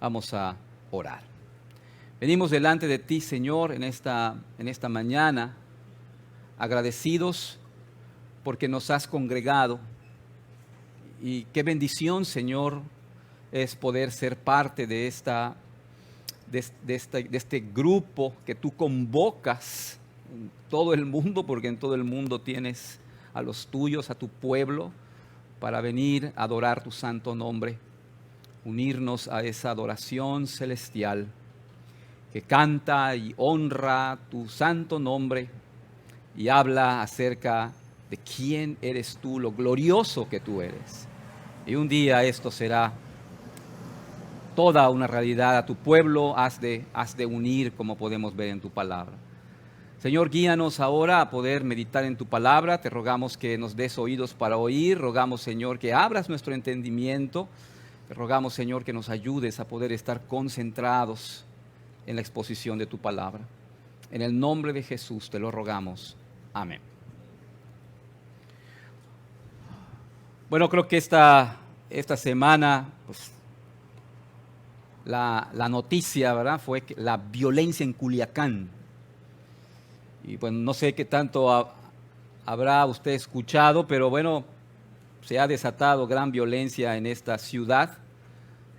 Vamos a orar. Venimos delante de ti, Señor, en esta mañana, agradecidos porque nos has congregado. Y qué bendición, Señor, es poder ser parte de este grupo que tú convocas en todo el mundo, porque en todo el mundo tienes a los tuyos, a tu pueblo, para venir a adorar tu santo nombre, unirnos a esa adoración celestial que canta y honra tu santo nombre y habla acerca de quién eres tú, lo glorioso que tú eres. Y un día esto será toda una realidad. A tu pueblo has de unir, como podemos ver en tu palabra. Señor, guíanos ahora a poder meditar en tu palabra. Te rogamos que nos des oídos para oír. Rogamos, Señor, que abras nuestro entendimiento. Te rogamos, Señor, que nos ayudes a poder estar concentrados en la exposición de tu palabra. En el nombre de Jesús te lo rogamos. Amén. Bueno, creo que esta semana, pues, la noticia, ¿verdad?, fue la violencia en Culiacán. Y bueno, no sé qué tanto habrá usted escuchado, pero bueno, se ha desatado gran violencia en esta ciudad.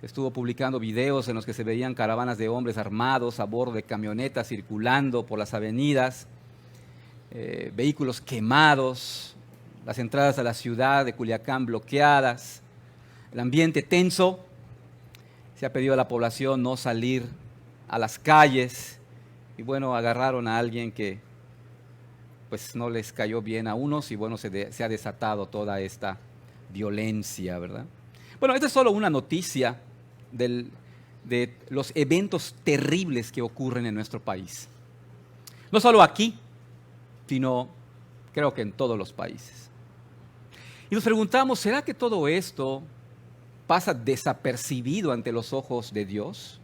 Estuvo publicando videos en los que se veían caravanas de hombres armados a bordo de camionetas circulando por las avenidas, vehículos quemados, las entradas a la ciudad de Culiacán bloqueadas, el ambiente tenso. Se ha pedido a la población no salir a las calles y bueno, agarraron a alguien que pues no les cayó bien a unos y bueno, se ha desatado toda esta violencia, ¿verdad? Bueno, esta es solo una noticia de los eventos terribles que ocurren en nuestro país. No solo aquí, sino creo que en todos los países. Y nos preguntamos, ¿será que todo esto pasa desapercibido ante los ojos de Dios?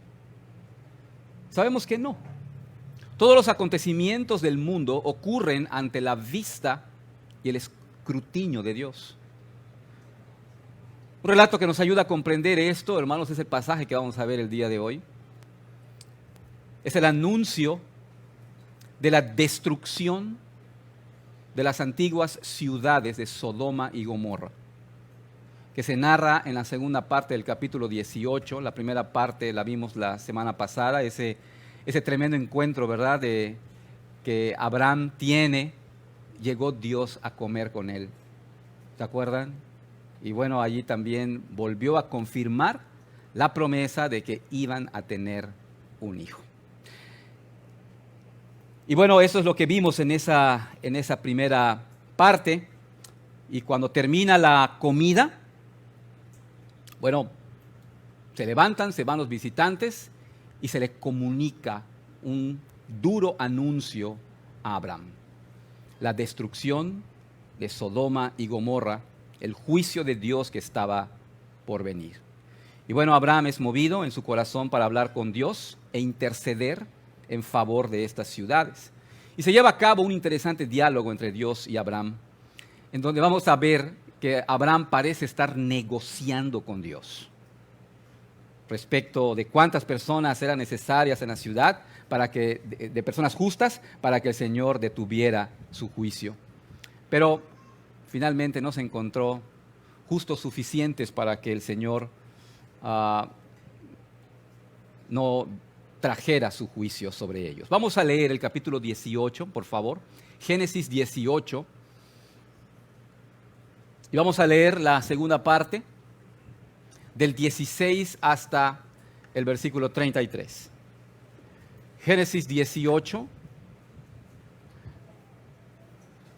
Sabemos que no. Todos los acontecimientos del mundo ocurren ante la vista y el escrutinio de Dios. Un relato que nos ayuda a comprender esto, hermanos, es el pasaje que vamos a ver el día de hoy. Es el anuncio de la destrucción de las antiguas ciudades de Sodoma y Gomorra, que se narra en la segunda parte del capítulo 18. La primera parte la vimos la semana pasada, ese tremendo encuentro, ¿verdad?, de que Abraham llegó Dios a comer con él. ¿Se acuerdan? Y bueno, allí también volvió a confirmar la promesa de que iban a tener un hijo. Y bueno, eso es lo que vimos en esa primera parte. Y cuando termina la comida, bueno, se levantan, se van los visitantes y se le comunica un duro anuncio a Abraham. La destrucción de Sodoma y Gomorra, el juicio de Dios que estaba por venir. Y bueno, Abraham es movido en su corazón para hablar con Dios e interceder en favor de estas ciudades. Y se lleva a cabo un interesante diálogo entre Dios y Abraham, en donde vamos a ver que Abraham parece estar negociando con Dios respecto de cuántas personas eran necesarias en la ciudad de personas justas para que el Señor detuviera su juicio. Pero finalmente no se encontró justos suficientes para que el Señor no trajera su juicio sobre ellos. Vamos a leer el capítulo 18, por favor, Génesis 18, y vamos a leer la segunda parte, del 16 hasta el versículo 33. Génesis 18,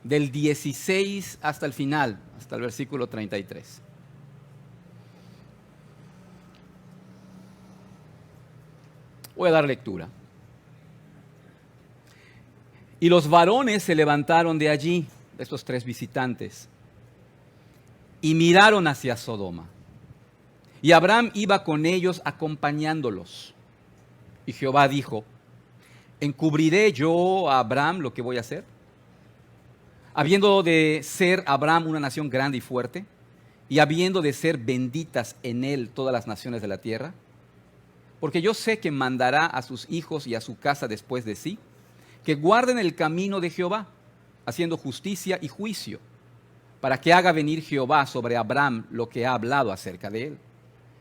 del 16 hasta el final, hasta el versículo 33. Voy a dar lectura. Y los varones se levantaron de allí, de estos tres visitantes, y miraron hacia Sodoma. Y Abraham iba con ellos acompañándolos. Y Jehová dijo: ¿encubriré yo a Abraham lo que voy a hacer? Habiendo de ser Abraham una nación grande y fuerte, y habiendo de ser benditas en él todas las naciones de la tierra. porque yo sé que mandará a sus hijos y a su casa después de sí, que guarden el camino de Jehová, haciendo justicia y juicio, para que haga venir Jehová sobre Abraham lo que ha hablado acerca de él.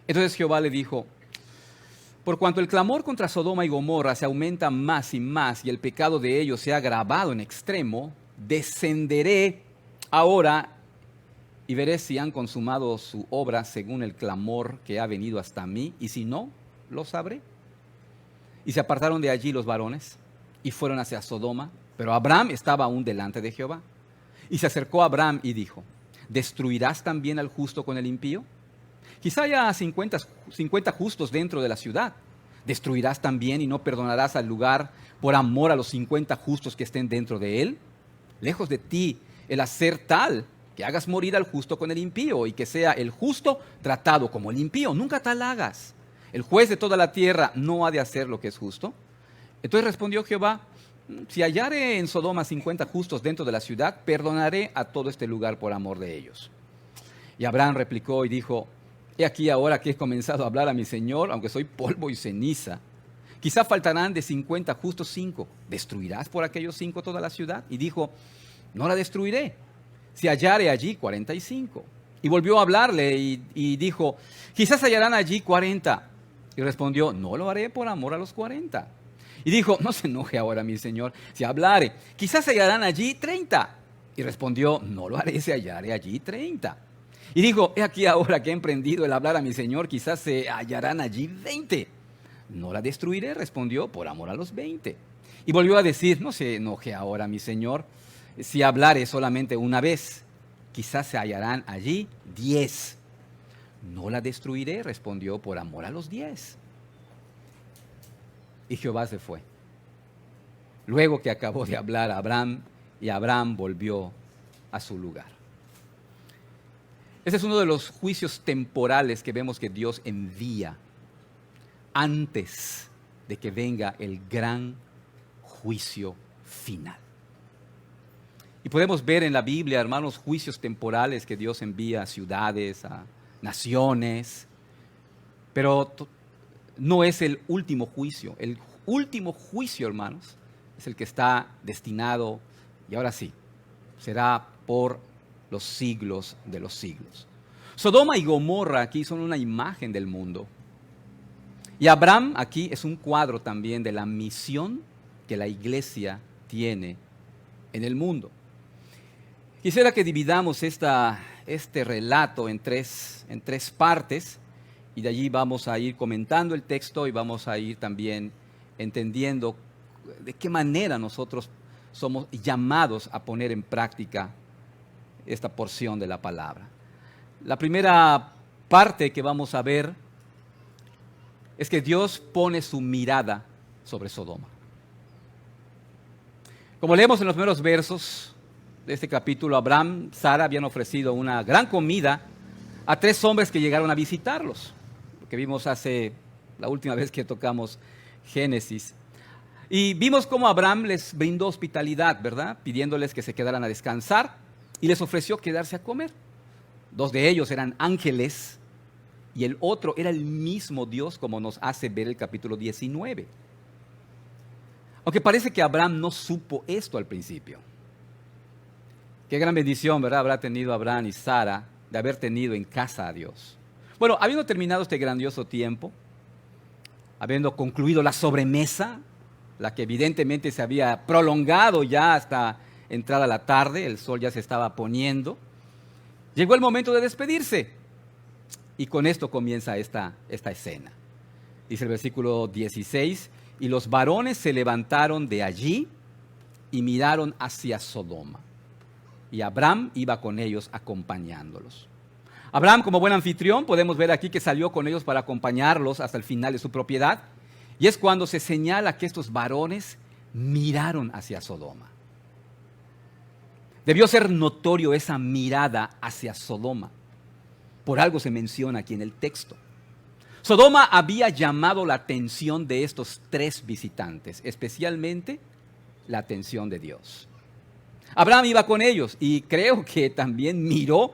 Entonces Jehová le dijo: por cuanto el clamor contra Sodoma y Gomorra se aumenta más y más, y el pecado de ellos se ha agravado en extremo, descenderé ahora y veré si han consumado su obra según el clamor que ha venido hasta mí, y si no, lo sabré. Y se apartaron de allí los varones y fueron hacia Sodoma, pero Abraham estaba aún delante de Jehová. Y se acercó a Abraham y dijo: ¿destruirás también al justo con el impío? Quizá haya 50 justos dentro de la ciudad. ¿Destruirás también y no perdonarás al lugar por amor a los 50 justos que estén dentro de él? Lejos de ti el hacer tal que hagas morir al justo con el impío, y que sea el justo tratado como el impío. Nunca tal hagas. El juez de toda la tierra no ha de hacer lo que es justo. Entonces respondió Jehová: si hallare en Sodoma 50 justos dentro de la ciudad, perdonaré a todo este lugar por amor de ellos. Y Abraham replicó y dijo: he aquí ahora que he comenzado a hablar a mi Señor, aunque soy polvo y ceniza. Quizá faltarán de 50 justos 5. ¿Destruirás por aquellos 5 toda la ciudad? Y dijo: no la destruiré, si hallare allí 45. Y volvió a hablarle y dijo: quizás hallarán allí 40. Y respondió: no lo haré por amor a los 40. Y dijo: no se enoje ahora mi Señor, si hablare, quizás hallarán allí 30. Y respondió: no lo haré si hallare allí 30. Y dijo: he aquí ahora que he emprendido el hablar a mi Señor, quizás se hallarán allí 20. No la destruiré, respondió, por amor a los 20. Y volvió a decir: no se enoje ahora mi Señor, si hablare solamente una vez, quizás se hallarán allí 10. No la destruiré, respondió, por amor a los 10. Y Jehová se fue. Luego que acabó de hablar a Abraham, y Abraham volvió a su lugar. Ese es uno de los juicios temporales que vemos que Dios envía antes de que venga el gran juicio final. Y podemos ver en la Biblia, hermanos, juicios temporales que Dios envía a ciudades, a naciones, pero no es el último juicio. El último juicio, hermanos, es el que está destinado, y ahora sí, será por los siglos de los siglos. Sodoma y Gomorra aquí son una imagen del mundo. Y Abraham aquí es un cuadro también de la misión que la iglesia tiene en el mundo. Quisiera que dividamos este relato en tres partes, y de allí vamos a ir comentando el texto y vamos a ir también entendiendo de qué manera nosotros somos llamados a poner en práctica esta porción de la palabra. La primera parte que vamos a ver es que Dios pone su mirada sobre Sodoma. Como leemos en los primeros versos de este capítulo, Abraham y Sara habían ofrecido una gran comida a 3 hombres que llegaron a visitarlos, lo que vimos la última vez que tocamos Génesis. Y vimos cómo Abraham les brindó hospitalidad, ¿verdad? Pidiéndoles que se quedaran a descansar, y les ofreció quedarse a comer. 2 de ellos eran ángeles y el otro era el mismo Dios, como nos hace ver el capítulo 19. Aunque parece que Abraham no supo esto al principio. Qué gran bendición, ¿verdad?, habrá tenido Abraham y Sara de haber tenido en casa a Dios. Bueno, habiendo terminado este grandioso tiempo, habiendo concluido la sobremesa, la que evidentemente se había prolongado ya hasta entrada la tarde, el sol ya se estaba poniendo, llegó el momento de despedirse. Y con esto comienza esta escena. Dice el versículo 16: y los varones se levantaron de allí y miraron hacia Sodoma. Y Abraham iba con ellos acompañándolos. Abraham, como buen anfitrión, podemos ver aquí que salió con ellos para acompañarlos hasta el final de su propiedad. Y es cuando se señala que estos varones miraron hacia Sodoma. Debió ser notorio esa mirada hacia Sodoma. Por algo se menciona aquí en el texto. Sodoma había llamado la atención de estos 3 visitantes, especialmente la atención de Dios. Abraham iba con ellos y creo que también miró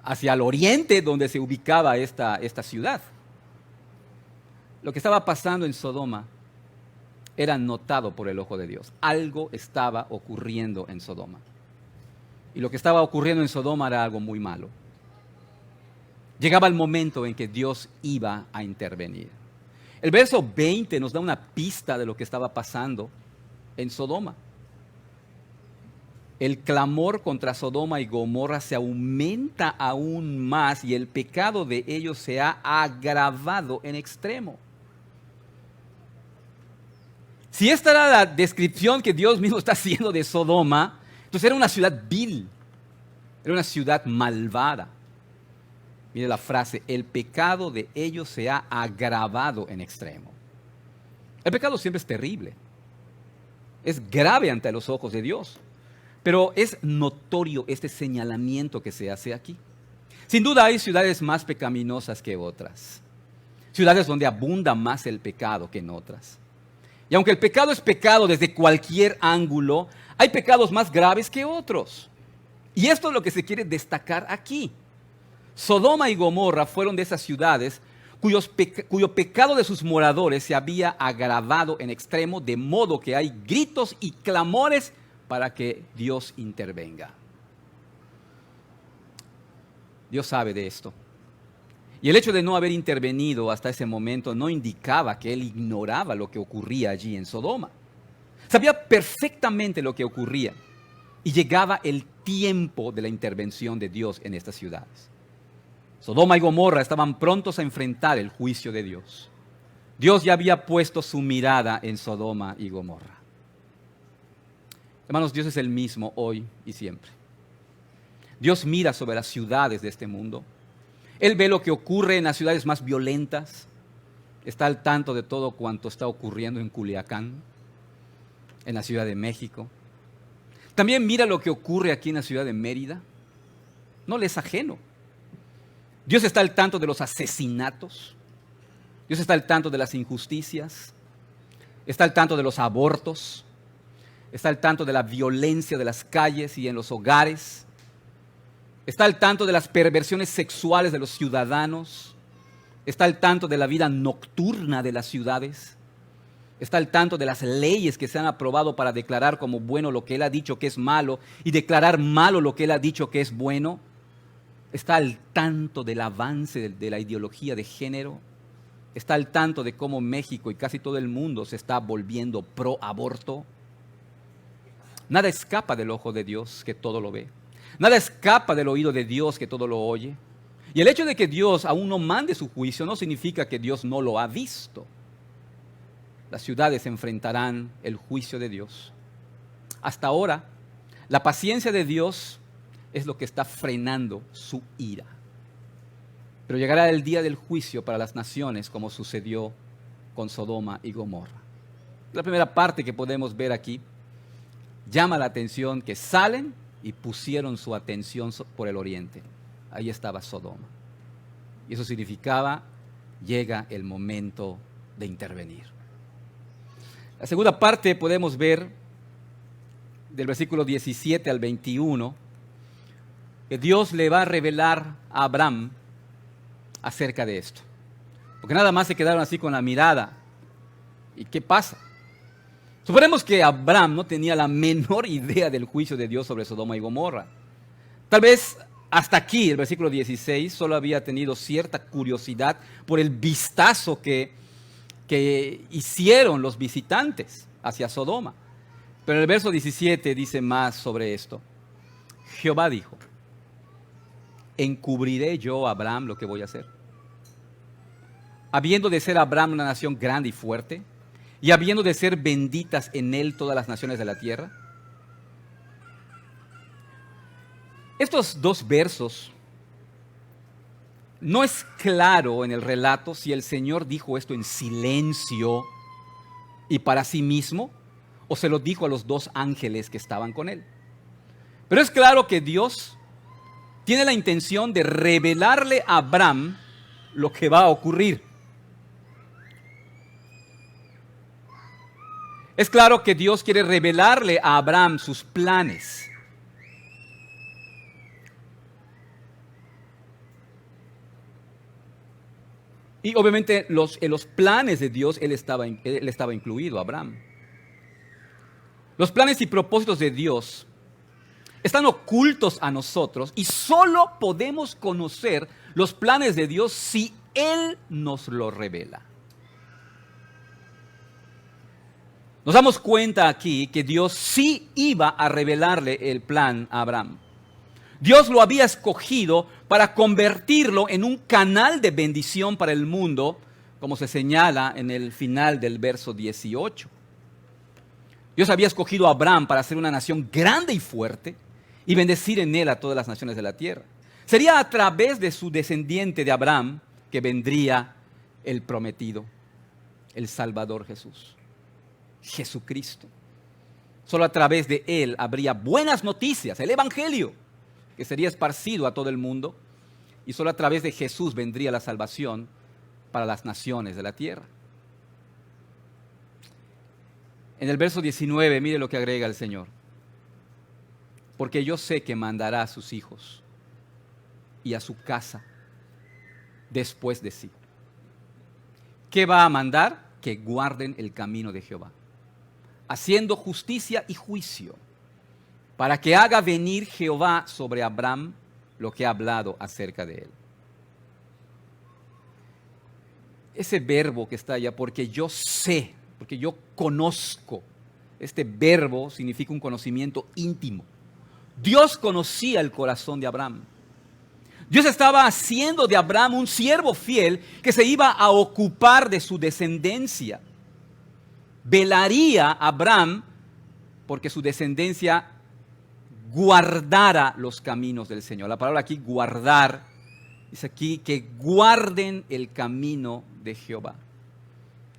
hacia el oriente, donde se ubicaba esta ciudad. Lo que estaba pasando en Sodoma era notado por el ojo de Dios. Algo estaba ocurriendo en Sodoma. Y lo que estaba ocurriendo en Sodoma era algo muy malo. Llegaba el momento en que Dios iba a intervenir. El verso 20 nos da una pista de lo que estaba pasando en Sodoma. El clamor contra Sodoma y Gomorra se aumenta aún más y el pecado de ellos se ha agravado en extremo. Si esta era la descripción que Dios mismo está haciendo de Sodoma, entonces era una ciudad vil, era una ciudad malvada. Mire la frase, el pecado de ellos se ha agravado en extremo. El pecado siempre es terrible, es grave ante los ojos de Dios, pero es notorio este señalamiento que se hace aquí. Sin duda hay ciudades más pecaminosas que otras, ciudades donde abunda más el pecado que en otras. Y aunque el pecado es pecado desde cualquier ángulo, hay pecados más graves que otros. Y esto es lo que se quiere destacar aquí. Sodoma y Gomorra fueron de esas ciudades cuyo pecado de sus moradores se había agravado en extremo, de modo que hay gritos y clamores para que Dios intervenga. Dios sabe de esto. Y el hecho de no haber intervenido hasta ese momento no indicaba que Él ignoraba lo que ocurría allí en Sodoma. Sabía perfectamente lo que ocurría y llegaba el tiempo de la intervención de Dios en estas ciudades. Sodoma y Gomorra estaban prontos a enfrentar el juicio de Dios. Dios ya había puesto su mirada en Sodoma y Gomorra. Hermanos, Dios es el mismo hoy y siempre. Dios mira sobre las ciudades de este mundo. Él ve lo que ocurre en las ciudades más violentas. Está al tanto de todo cuanto está ocurriendo en Culiacán, en la Ciudad de México. También mira lo que ocurre aquí en la ciudad de Mérida. No le es ajeno. Dios está al tanto de los asesinatos. Dios está al tanto de las injusticias. Está al tanto de los abortos. Está al tanto de la violencia de las calles y en los hogares. Está al tanto de las perversiones sexuales de los ciudadanos. Está al tanto de la vida nocturna de las ciudades. Está al tanto de las leyes que se han aprobado para declarar como bueno lo que Él ha dicho que es malo y declarar malo lo que Él ha dicho que es bueno. Está al tanto del avance de la ideología de género. Está al tanto de cómo México y casi todo el mundo se está volviendo pro aborto. Nada escapa del ojo de Dios que todo lo ve. Nada escapa del oído de Dios que todo lo oye. Y el hecho de que Dios aún no mande su juicio no significa que Dios no lo ha visto. Las ciudades enfrentarán el juicio de Dios. Hasta ahora, la paciencia de Dios es lo que está frenando su ira. Pero llegará el día del juicio para las naciones, como sucedió con Sodoma y Gomorra. La primera parte que podemos ver aquí llama la atención que salen y pusieron su atención por el oriente. Ahí estaba Sodoma. Y eso significaba, llega el momento de intervenir. La segunda parte podemos ver del versículo 17 al 21, que Dios le va a revelar a Abraham acerca de esto. Porque nada más se quedaron así con la mirada. ¿Y qué pasa? Suponemos que Abraham no tenía la menor idea del juicio de Dios sobre Sodoma y Gomorra. Tal vez hasta aquí, el versículo 16, solo había tenido cierta curiosidad por el vistazo que hicieron los visitantes hacia Sodoma. Pero el verso 17 dice más sobre esto. Jehová dijo: ¿encubriré yo a Abraham lo que voy a hacer? Habiendo de ser Abraham una nación grande y fuerte, y habiendo de ser benditas en él todas las naciones de la tierra. Estos dos versos, no es claro en el relato si el Señor dijo esto en silencio y para sí mismo, o se lo dijo a los dos ángeles que estaban con él. Pero es claro que Dios tiene la intención de revelarle a Abraham lo que va a ocurrir. Es claro que Dios quiere revelarle a Abraham sus planes. Y obviamente en los planes de Dios él estaba incluido, Abraham. Los planes y propósitos de Dios están ocultos a nosotros y solo podemos conocer los planes de Dios si Él nos lo revela. Nos damos cuenta aquí que Dios sí iba a revelarle el plan a Abraham. Dios lo había escogido para convertirlo en un canal de bendición para el mundo, como se señala en el final del verso 18. Dios había escogido a Abraham para ser una nación grande y fuerte y bendecir en él a todas las naciones de la tierra. Sería a través de su descendiente de Abraham que vendría el prometido, el Salvador Jesús, Jesucristo. Solo a través de él habría buenas noticias, el Evangelio, que sería esparcido a todo el mundo, y solo a través de Jesús vendría la salvación para las naciones de la tierra. En el verso 19, mire lo que agrega el Señor. Porque yo sé que mandará a sus hijos y a su casa después de sí. ¿Qué va a mandar? Que guarden el camino de Jehová, haciendo justicia y juicio, para que haga venir Jehová sobre Abraham lo que ha hablado acerca de él. Ese verbo que está allá, porque yo sé, porque yo conozco, este verbo significa un conocimiento íntimo. Dios conocía el corazón de Abraham. Dios estaba haciendo de Abraham un siervo fiel que se iba a ocupar de su descendencia. Velaría a Abraham porque su descendencia guardara los caminos del Señor. La palabra aquí, guardar, dice aquí que guarden el camino de Jehová.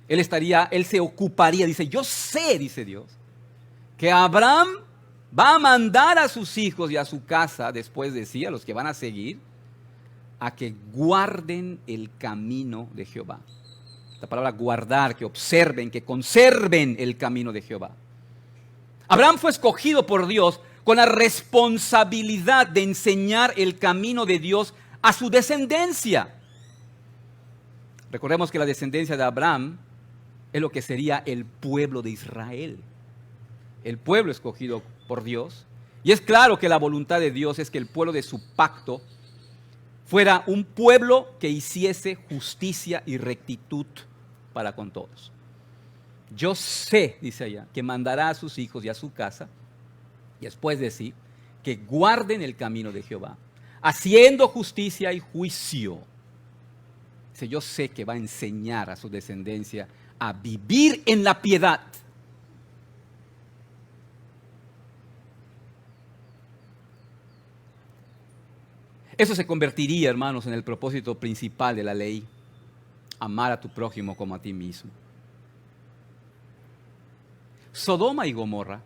Él se ocuparía, dice, yo sé, dice Dios, que Abraham va a mandar a sus hijos y a su casa después de sí, a los que van a seguir, a que guarden el camino de Jehová. La palabra guardar, que observen, que conserven el camino de Jehová. Abraham fue escogido por Dios con la responsabilidad de enseñar el camino de Dios a su descendencia. Recordemos que la descendencia de Abraham es lo que sería el pueblo de Israel, el pueblo escogido por Dios. Y es claro que la voluntad de Dios es que el pueblo de su pacto fuera un pueblo que hiciese justicia y rectitud para con todos. Yo sé, dice allá, que mandará a sus hijos y a su casa, y después de sí, que guarden el camino de Jehová, haciendo justicia y juicio. Dice, yo sé que va a enseñar a su descendencia a vivir en la piedad. Eso se convertiría, hermanos, en el propósito principal de la ley: amar a tu prójimo como a ti mismo. Sodoma y Gomorra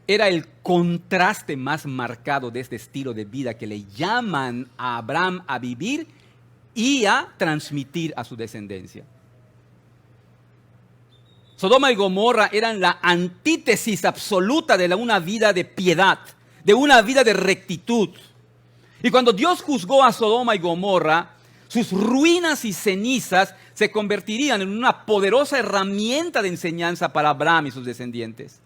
era el contraste más marcado de este estilo de vida que le llaman a Abraham a vivir y a transmitir a su descendencia. Sodoma y Gomorra eran la antítesis absoluta de una vida de piedad, de una vida de rectitud. Y cuando Dios juzgó a Sodoma y Gomorra, sus ruinas y cenizas se convertirían en una poderosa herramienta de enseñanza para Abraham y sus descendientes.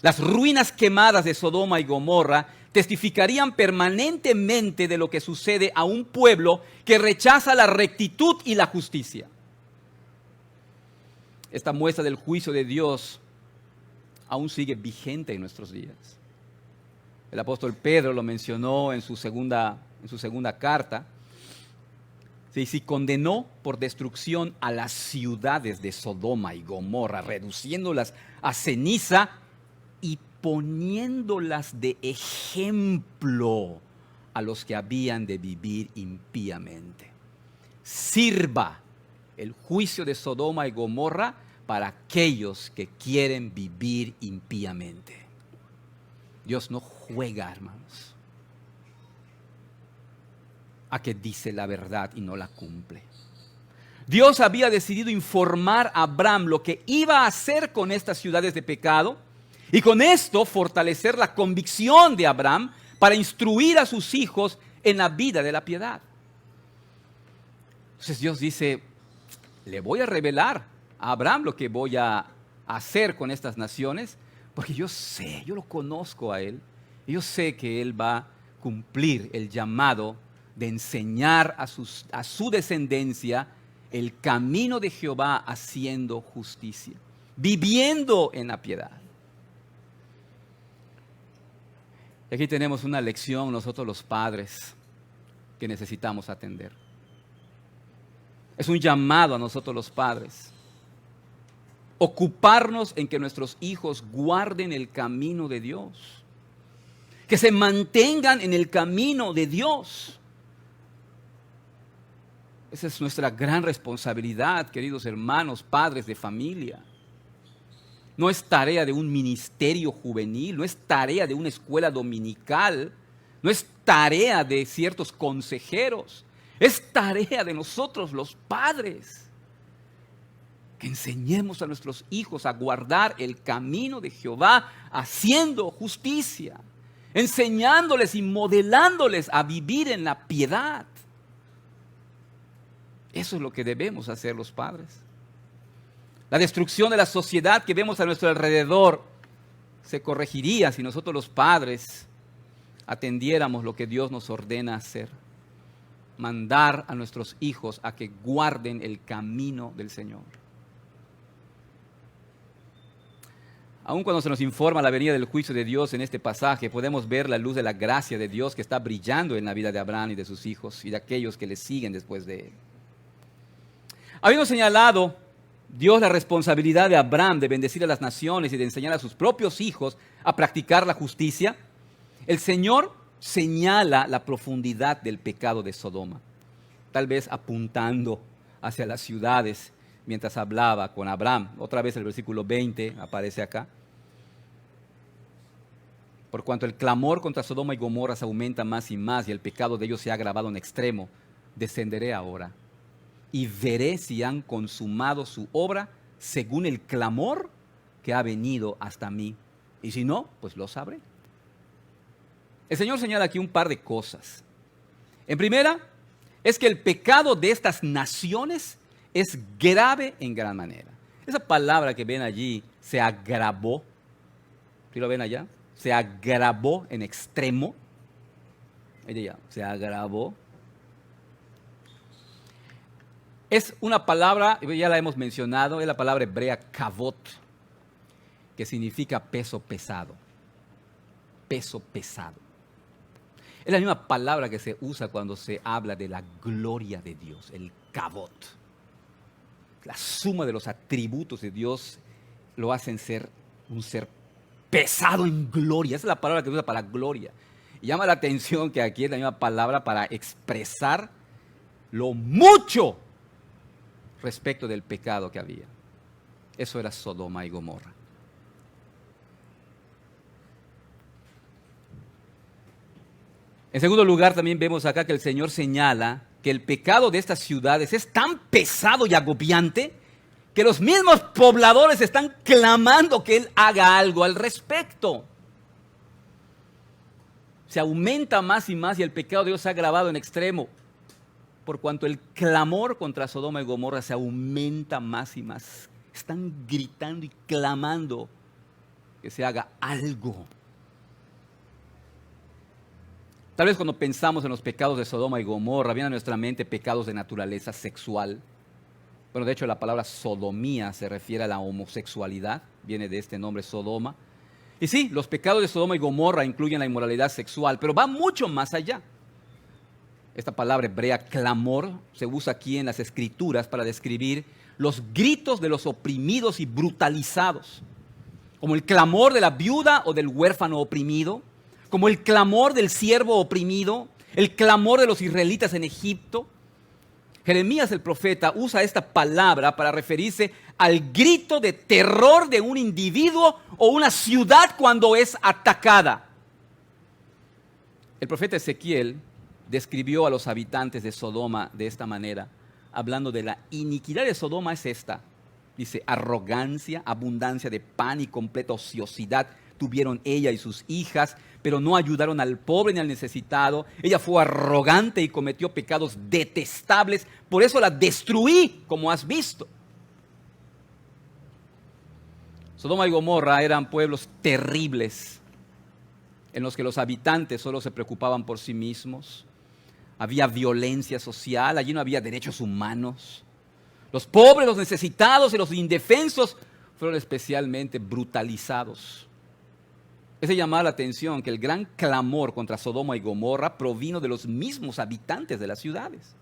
Las ruinas quemadas de Sodoma y Gomorra testificarían permanentemente de lo que sucede a un pueblo que rechaza la rectitud y la justicia. Esta muestra del juicio de Dios aún sigue vigente en nuestros días. El apóstol Pedro lo mencionó en su segunda carta. Si condenó por destrucción a las ciudades de Sodoma y Gomorra, reduciéndolas a ceniza y poniéndolas de ejemplo a los que habían de vivir impíamente. Sirva el juicio de Sodoma y Gomorra para aquellos que quieren vivir impíamente. Dios no juega, hermanos, a que dice la verdad y no la cumple. Dios había decidido informar a Abraham lo que iba a hacer con estas ciudades de pecado y con esto fortalecer la convicción de Abraham para instruir a sus hijos en la vida de la piedad. Entonces Dios dice, le voy a revelar a Abraham lo que voy a hacer con estas naciones, porque yo sé, yo lo conozco a él, y yo sé que él va a cumplir el llamado de enseñar a su descendencia el camino de Jehová haciendo justicia, viviendo en la piedad. Y aquí tenemos una lección nosotros los padres que necesitamos atender. Es un llamado a nosotros los padres. Ocuparnos en que nuestros hijos guarden el camino de Dios. Que se mantengan en el camino de Dios. Esa es nuestra gran responsabilidad, queridos hermanos, padres de familia. No es tarea de un ministerio juvenil, no es tarea de una escuela dominical, no es tarea de ciertos consejeros, es tarea de nosotros los padres. Que enseñemos a nuestros hijos a guardar el camino de Jehová haciendo justicia, enseñándoles y modelándoles a vivir en la piedad. Eso es lo que debemos hacer los padres. La destrucción de la sociedad que vemos a nuestro alrededor se corregiría si nosotros los padres atendiéramos lo que Dios nos ordena hacer. Mandar a nuestros hijos a que guarden el camino del Señor. Aun cuando se nos informa la venida del juicio de Dios en este pasaje, podemos ver la luz de la gracia de Dios que está brillando en la vida de Abraham y de sus hijos y de aquellos que le siguen después de él. Habiendo señalado Dios la responsabilidad de Abraham de bendecir a las naciones y de enseñar a sus propios hijos a practicar la justicia, el Señor señala la profundidad del pecado de Sodoma, tal vez apuntando hacia las ciudades mientras hablaba con Abraham. Otra vez el versículo 20 aparece acá. Por cuanto el clamor contra Sodoma y Gomorra se aumenta más y más y el pecado de ellos se ha agravado en extremo, descenderé ahora y veré si han consumado su obra según el clamor que ha venido hasta mí. Y si no, pues lo sabré. El Señor señala aquí un par de cosas. En primera, es que el pecado de estas naciones es grave en gran manera. Esa palabra que ven allí, se agravó. ¿Sí lo ven allá? Se agravó en extremo. Ella se agravó. Es una palabra, ya la hemos mencionado, es la palabra hebrea kavot, que significa peso pesado. Peso pesado. Es la misma palabra que se usa cuando se habla de la gloria de Dios, el kavot. La suma de los atributos de Dios lo hacen ser un ser pesado en gloria. Esa es la palabra que se usa para gloria. Y llama la atención que aquí es la misma palabra para expresar lo mucho respecto del pecado que había. Eso era Sodoma y Gomorra. En segundo lugar, también vemos acá que el Señor señala que el pecado de estas ciudades es tan pesado y agobiante que los mismos pobladores están clamando que Él haga algo al respecto. Se aumenta más y más y el pecado de Dios se ha agravado en extremo, por cuanto el clamor contra Sodoma y Gomorra se aumenta más y más. Están gritando y clamando que se haga algo. Tal vez cuando pensamos en los pecados de Sodoma y Gomorra, vienen a nuestra mente pecados de naturaleza sexual. Bueno, de hecho la palabra sodomía se refiere a la homosexualidad, viene de este nombre Sodoma. Y sí, los pecados de Sodoma y Gomorra incluyen la inmoralidad sexual, pero va mucho más allá. Esta palabra hebrea clamor se usa aquí en las Escrituras para describir los gritos de los oprimidos y brutalizados, como el clamor de la viuda o del huérfano oprimido, como el clamor del siervo oprimido, el clamor de los israelitas en Egipto. Jeremías el profeta usa esta palabra para referirse al grito de terror de un individuo o una ciudad cuando es atacada. El profeta Ezequiel describió a los habitantes de Sodoma de esta manera, hablando de la iniquidad de Sodoma es esta. Dice, arrogancia, abundancia de pan y completa ociosidad, tuvieron ella y sus hijas, pero no ayudaron al pobre ni al necesitado. Ella fue arrogante y cometió pecados detestables, por eso la destruí, como has visto. Sodoma y Gomorra eran pueblos terribles, en los que los habitantes solo se preocupaban por sí mismos. Había violencia social, allí no había derechos humanos. Los pobres, los necesitados y los indefensos fueron especialmente brutalizados. Es de llamar la atención que el gran clamor contra Sodoma y Gomorra provino de los mismos habitantes de las ciudades.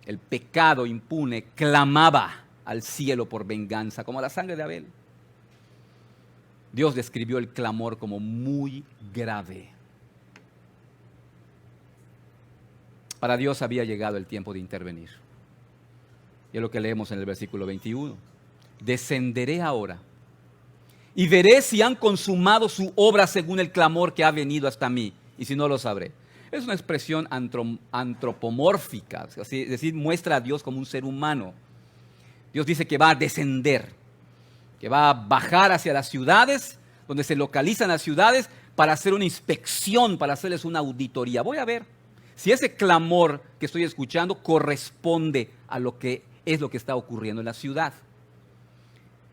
El pecado impune clamaba al cielo por venganza, como la sangre de Abel. Dios describió el clamor como muy grave. Para Dios había llegado el tiempo de intervenir. Y es lo que leemos en el versículo 21. Descenderé ahora y veré si han consumado su obra según el clamor que ha venido hasta mí, y si no lo sabré. Es una expresión antropomórfica, es decir, muestra a Dios como un ser humano. Dios dice que va a descender, que va a bajar hacia las ciudades, donde se localizan las ciudades, para hacer una inspección, para hacerles una auditoría. Voy a ver si ese clamor que estoy escuchando corresponde a lo que es lo que está ocurriendo en la ciudad.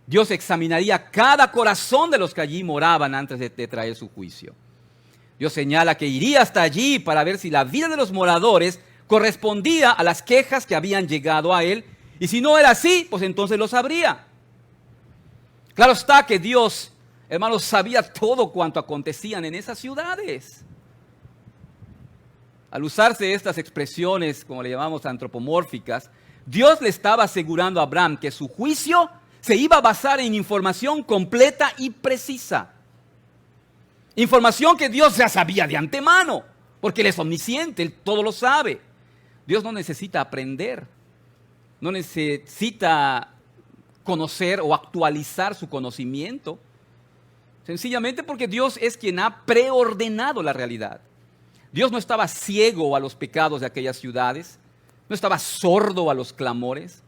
Dios examinaría cada corazón de los que allí moraban antes de traer su juicio. Dios señala que iría hasta allí para ver si la vida de los moradores correspondía a las quejas que habían llegado a él, y si no era así, pues entonces lo sabría. Claro está que Dios, hermanos, sabía todo cuanto acontecían en esas ciudades. Al usarse estas expresiones, como le llamamos antropomórficas, Dios le estaba asegurando a Abraham que su juicio se iba a basar en información completa y precisa. Información que Dios ya sabía de antemano, porque Él es omnisciente, Él todo lo sabe. Dios no necesita aprender, no necesita conocer o actualizar su conocimiento, sencillamente porque Dios es quien ha preordenado la realidad. Dios no estaba ciego a los pecados de aquellas ciudades, no estaba sordo a los clamores.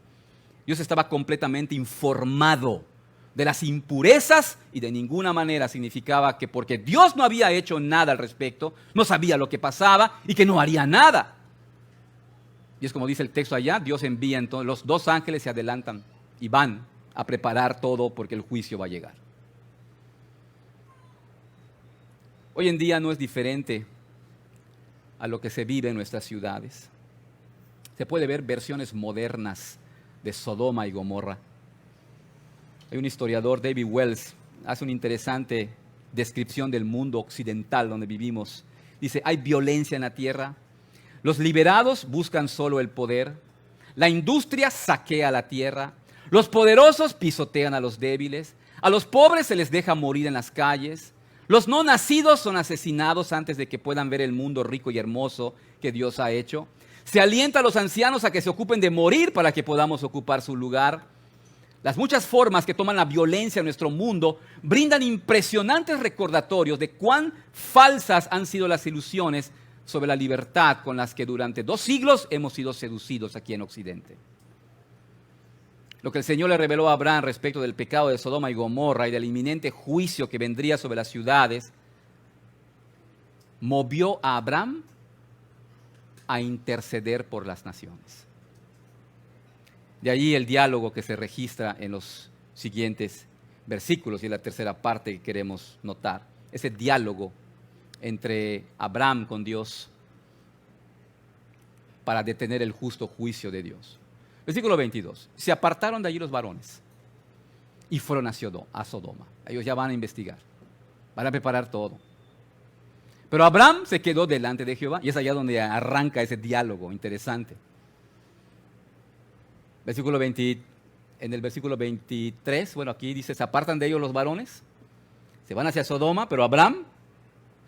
Dios estaba completamente informado de las impurezas, y de ninguna manera significaba que porque Dios no había hecho nada al respecto, no sabía lo que pasaba y que no haría nada. Y es como dice el texto allá, Dios envía entonces, los dos ángeles se adelantan y van a preparar todo porque el juicio va a llegar. Hoy en día no es diferente a lo que se vive en nuestras ciudades. Se puede ver versiones modernas de Sodoma y Gomorra. Hay un historiador, David Wells, hace una interesante descripción del mundo occidental donde vivimos. Dice, hay violencia en la tierra, los liberados buscan solo el poder, la industria saquea la tierra, los poderosos pisotean a los débiles, a los pobres se les deja morir en las calles, los no nacidos son asesinados antes de que puedan ver el mundo rico y hermoso que Dios ha hecho. Se alienta a los ancianos a que se ocupen de morir para que podamos ocupar su lugar. Las muchas formas que toman la violencia en nuestro mundo brindan impresionantes recordatorios de cuán falsas han sido las ilusiones sobre la libertad con las que durante 2 siglos hemos sido seducidos aquí en Occidente. Lo que el Señor le reveló a Abraham respecto del pecado de Sodoma y Gomorra y del inminente juicio que vendría sobre las ciudades, movió a Abraham a interceder por las naciones. De allí el diálogo que se registra en los siguientes versículos, y es la tercera parte que queremos notar. Ese diálogo entre Abraham con Dios para detener el justo juicio de Dios. Versículo 22. Se apartaron de allí los varones y fueron a Sodoma. Ellos ya van a investigar, van a preparar todo. Pero Abraham se quedó delante de Jehová, y es allá donde arranca ese diálogo interesante. En el versículo 23, bueno, aquí dice, se apartan de ellos los varones, se van hacia Sodoma, pero Abraham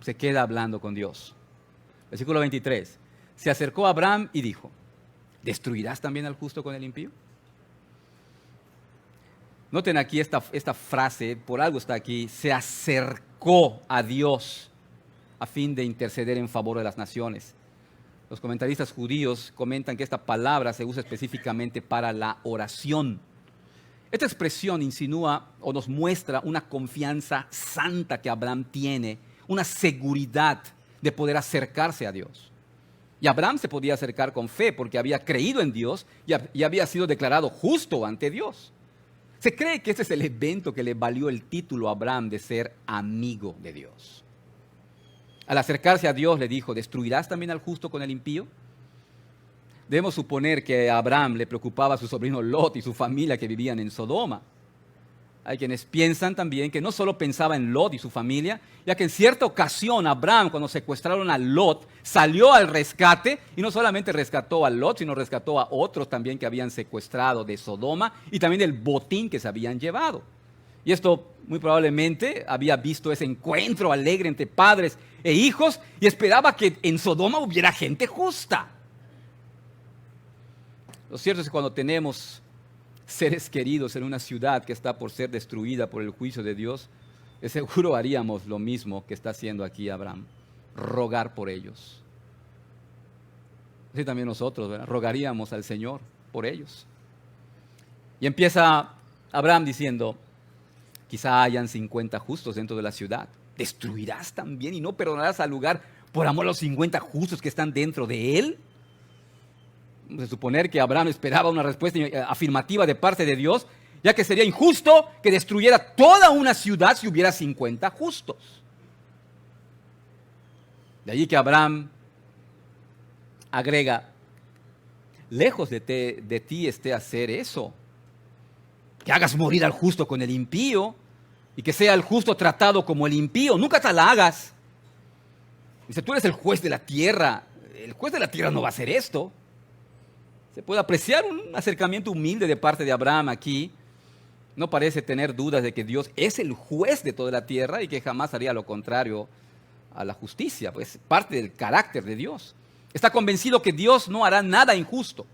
se queda hablando con Dios. Versículo 23, se acercó a Abraham y dijo, ¿destruirás también al justo con el impío? Noten aquí esta frase, por algo está aquí, se acercó a Dios a fin de interceder en favor de las naciones. Los comentaristas judíos comentan que esta palabra se usa específicamente para la oración. Esta expresión insinúa o nos muestra una confianza santa que Abraham tiene, una seguridad de poder acercarse a Dios. Y Abraham se podía acercar con fe porque había creído en Dios y había sido declarado justo ante Dios. Se cree que este es el evento que le valió el título a Abraham de ser amigo de Dios. Al acercarse a Dios le dijo, ¿destruirás también al justo con el impío? Debemos suponer que a Abraham le preocupaba a su sobrino Lot y su familia que vivían en Sodoma. Hay quienes piensan también que no solo pensaba en Lot y su familia, ya que en cierta ocasión Abraham, cuando secuestraron a Lot, salió al rescate y no solamente rescató a Lot, sino rescató a otros también que habían secuestrado de Sodoma y también el botín que se habían llevado. Y esto muy probablemente había visto ese encuentro alegre entre padres e hijos y esperaba que en Sodoma hubiera gente justa. Lo cierto es que cuando tenemos seres queridos en una ciudad que está por ser destruida por el juicio de Dios, de seguro haríamos lo mismo que está haciendo aquí Abraham, rogar por ellos. Así también nosotros, ¿verdad? Rogaríamos al Señor por ellos. Y empieza Abraham diciendo, quizá hayan 50 justos dentro de la ciudad. ¿Destruirás también y no perdonarás al lugar por amor a los 50 justos que están dentro de él? De suponer que Abraham esperaba una respuesta afirmativa de parte de Dios, ya que sería injusto que destruyera toda una ciudad si hubiera 50 justos. De allí que Abraham agrega, lejos de ti esté hacer eso, que hagas morir al justo con el impío y que sea el justo tratado como el impío, nunca te la hagas. Dice, tú eres el juez de la tierra, el juez de la tierra no va a hacer esto. Se puede apreciar un acercamiento humilde de parte de Abraham aquí. No parece tener dudas de que Dios es el juez de toda la tierra y que jamás haría lo contrario a la justicia, pues parte del carácter de Dios. Está convencido que Dios no hará nada injusto.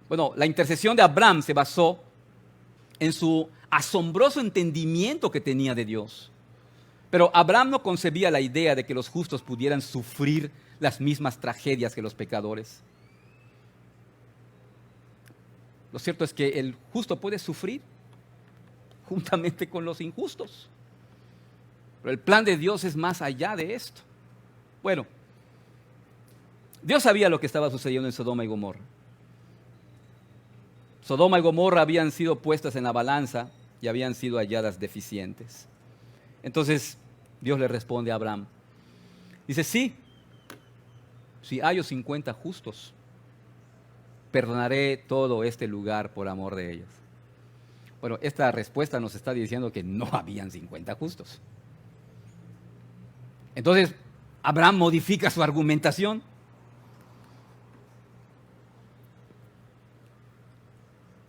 Bueno, la intercesión de Abraham se basó en su asombroso entendimiento que tenía de Dios. Pero Abraham no concebía la idea de que los justos pudieran sufrir las mismas tragedias que los pecadores. Lo cierto es que el justo puede sufrir juntamente con los injustos. Pero el plan de Dios es más allá de esto. Bueno, Dios sabía lo que estaba sucediendo en Sodoma y Gomorra. Sodoma y Gomorra habían sido puestas en la balanza y habían sido halladas deficientes. Entonces Dios le responde a Abraham. Dice, sí, si hallo 50 justos, perdonaré todo este lugar por amor de ellos. Bueno, esta respuesta nos está diciendo que no habían 50 justos. Entonces, Abraham modifica su argumentación.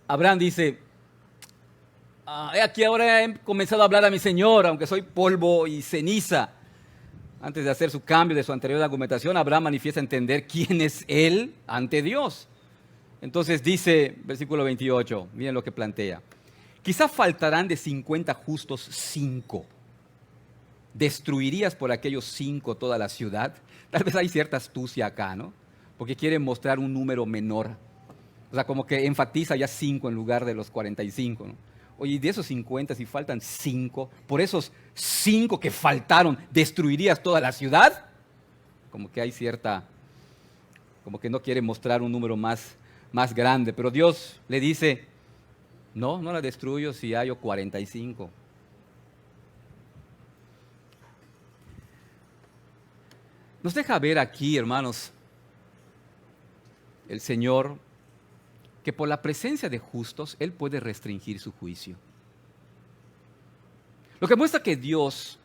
Abraham dice, aquí ahora he comenzado a hablar a mi Señor, aunque soy polvo y ceniza. Antes de hacer su cambio de su anterior argumentación, Abraham manifiesta entender quién es él ante Dios. Entonces dice, versículo 28, miren lo que plantea. Quizá faltarán de 50 justos 5. ¿Destruirías por aquellos 5 toda la ciudad? Tal vez hay cierta astucia acá, ¿no? Porque quieren mostrar un número menor. O sea, como que enfatiza ya 5 en lugar de los 45, ¿no? Oye, y de esos 50, si faltan 5, por esos 5 que faltaron, ¿destruirías toda la ciudad? Como que hay cierta, como que no quiere mostrar un número más grande, pero Dios le dice, no la destruyo si hallo 45. Nos deja ver aquí, hermanos, el Señor, que por la presencia de justos, Él puede restringir su juicio. Lo que muestra que Dios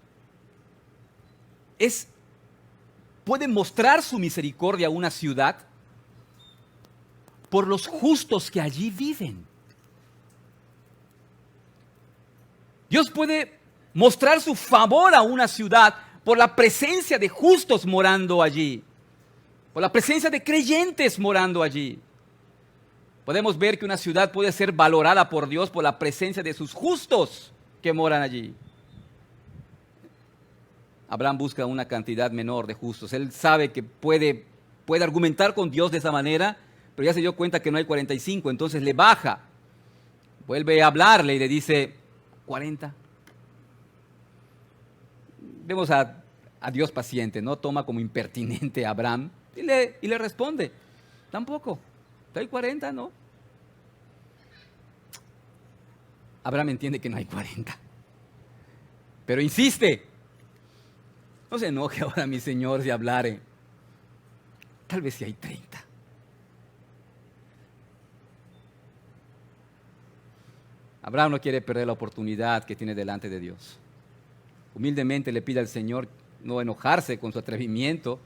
puede mostrar su misericordia a una ciudad por los justos que allí viven. Dios puede mostrar su favor a una ciudad por la presencia de justos morando allí, por la presencia de creyentes morando allí. Podemos ver que una ciudad puede ser valorada por Dios por la presencia de sus justos que moran allí. Abraham busca una cantidad menor de justos. Él sabe que puede argumentar con Dios de esa manera, pero ya se dio cuenta que no hay 45, entonces le baja. Vuelve a hablarle y le dice, 40. Vemos a Dios paciente, no toma como impertinente a Abraham y le responde, tampoco, hay 40, ¿no? Abraham entiende que no hay 40, pero insiste. No se enoje ahora mi Señor si hablare, tal vez si hay 30. Abraham no quiere perder la oportunidad que tiene delante de Dios. Humildemente le pide al Señor no enojarse con su atrevimiento.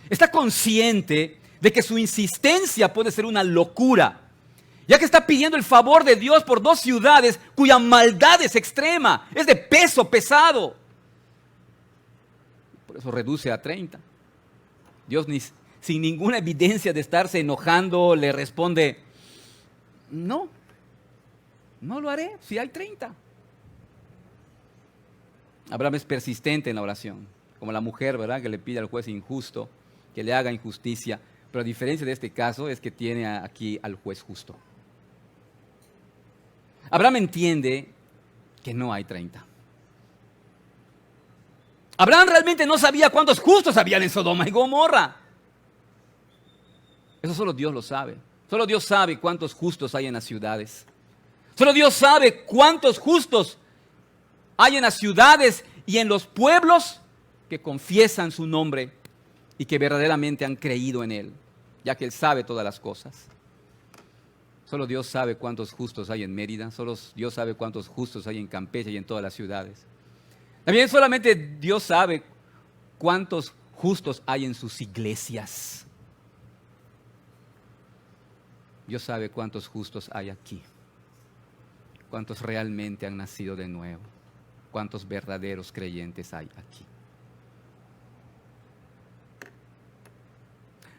Está consciente de que su insistencia puede ser una locura, ya que está pidiendo el favor de Dios por dos ciudades cuya maldad es extrema, es de peso pesado. Por eso reduce a 30. Dios, sin ninguna evidencia de estarse enojando, le responde, no lo haré si hay 30. Abraham es persistente en la oración, como la mujer, ¿verdad?, que le pide al juez injusto que le haga injusticia, pero a diferencia de este caso es que tiene aquí al juez justo. Abraham entiende que no hay 30. Abraham realmente no sabía cuántos justos habían en Sodoma y Gomorra. Eso solo Dios lo sabe. Solo Dios sabe cuántos justos hay en las ciudades. Solo Dios sabe cuántos justos hay en las ciudades y en los pueblos que confiesan su nombre y que verdaderamente han creído en Él, ya que Él sabe todas las cosas. Solo Dios sabe cuántos justos hay en Mérida, solo Dios sabe cuántos justos hay en Campeche y en todas las ciudades. También solamente Dios sabe cuántos justos hay en sus iglesias. Dios sabe cuántos justos hay aquí, cuántos realmente han nacido de nuevo, cuántos verdaderos creyentes hay aquí.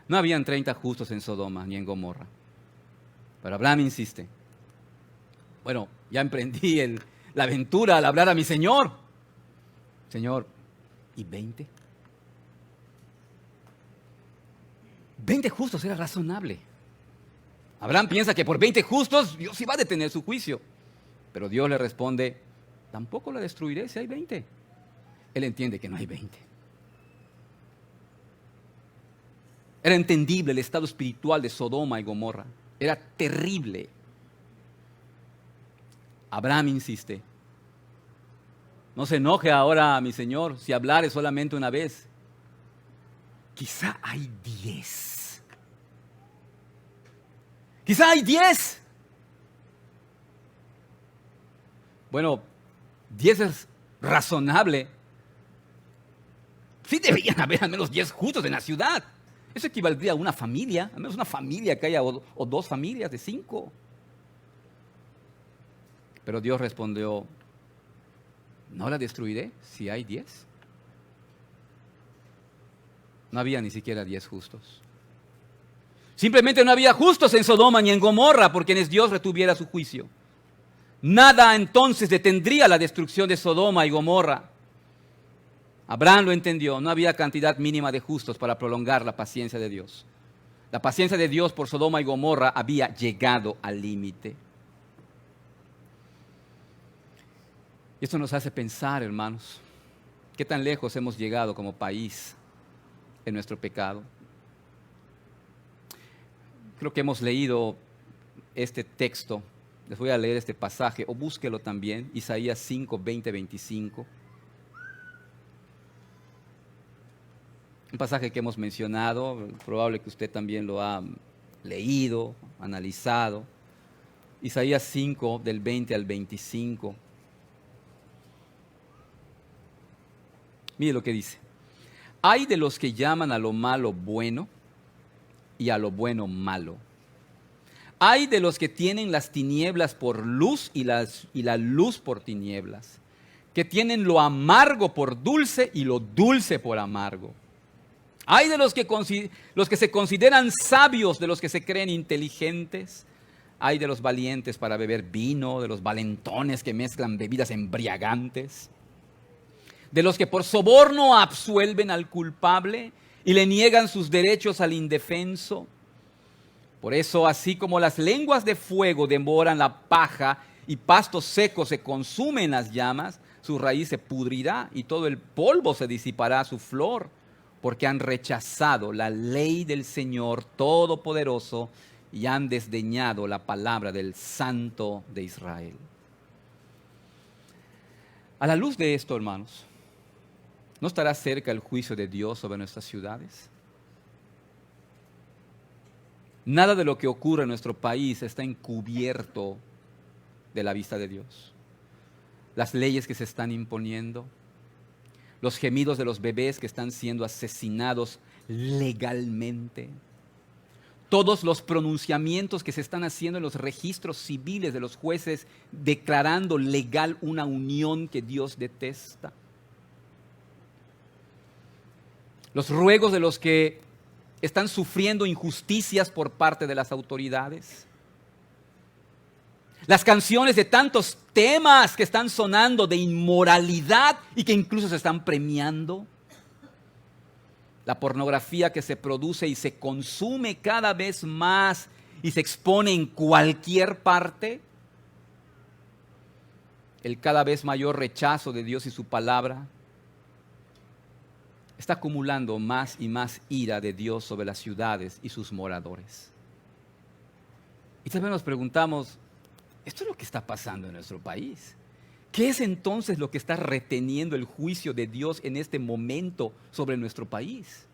No habían 30 justos en Sodoma ni en Gomorra, pero Abraham insiste. Bueno, ya emprendí la aventura al hablar a mi Señor. Señor, ¿y 20? 20 justos era razonable. Abraham piensa que por 20 justos Dios iba a detener su juicio. Pero Dios le responde, tampoco la destruiré si hay 20. Él entiende que no hay 20. Era entendible el estado espiritual de Sodoma y Gomorra. Era terrible. Abraham insiste. No se enoje ahora, mi Señor, si hablare solamente una vez. Quizá hay 10. Quizá hay 10. Bueno, 10 es razonable. Sí deberían haber al menos 10 justos en la ciudad. Eso equivaldría a una familia, al menos una familia que haya, o 2 familias de 5. Pero Dios respondió, no la destruiré si hay 10. No había ni siquiera 10 justos. Simplemente no había justos en Sodoma ni en Gomorra por quienes Dios retuviera su juicio. Nada entonces detendría la destrucción de Sodoma y Gomorra. Abraham lo entendió, no había cantidad mínima de justos para prolongar la paciencia de Dios. La paciencia de Dios por Sodoma y Gomorra había llegado al límite. Esto nos hace pensar, hermanos, qué tan lejos hemos llegado como país en nuestro pecado. Creo que hemos leído este texto. Les voy a leer este pasaje, o búsquelo también, Isaías 5, 20, 25. Un pasaje que hemos mencionado, probable que usted también lo ha leído, analizado. Isaías 5, del 20 al 25. Mire lo que dice. Ay de los que llaman a lo malo bueno y a lo bueno malo. Ay de los que tienen las tinieblas por luz y la luz por tinieblas, que tienen lo amargo por dulce y lo dulce por amargo. Ay de los que se consideran sabios, de los que se creen inteligentes. Ay de los valientes para beber vino, de los valentones que mezclan bebidas embriagantes. De los que por soborno absuelven al culpable y le niegan sus derechos al indefenso. Por eso, así como las lenguas de fuego devoran la paja y pastos secos se consumen en las llamas, su raíz se pudrirá y todo el polvo se disipará a su flor, porque han rechazado la ley del Señor Todopoderoso y han desdeñado la palabra del Santo de Israel. A la luz de esto, hermanos, ¿no estará cerca el juicio de Dios sobre nuestras ciudades? Nada de lo que ocurre en nuestro país está encubierto de la vista de Dios. Las leyes que se están imponiendo, los gemidos de los bebés que están siendo asesinados legalmente, todos los pronunciamientos que se están haciendo en los registros civiles de los jueces declarando legal una unión que Dios detesta. Los ruegos de los que están sufriendo injusticias por parte de las autoridades. Las canciones de tantos temas que están sonando de inmoralidad y que incluso se están premiando. La pornografía que se produce y se consume cada vez más y se expone en cualquier parte. El cada vez mayor rechazo de Dios y su palabra está acumulando más y más ira de Dios sobre las ciudades y sus moradores. Y también nos preguntamos, ¿esto es lo que está pasando en nuestro país? ¿Qué es entonces lo que está reteniendo el juicio de Dios en este momento sobre nuestro país?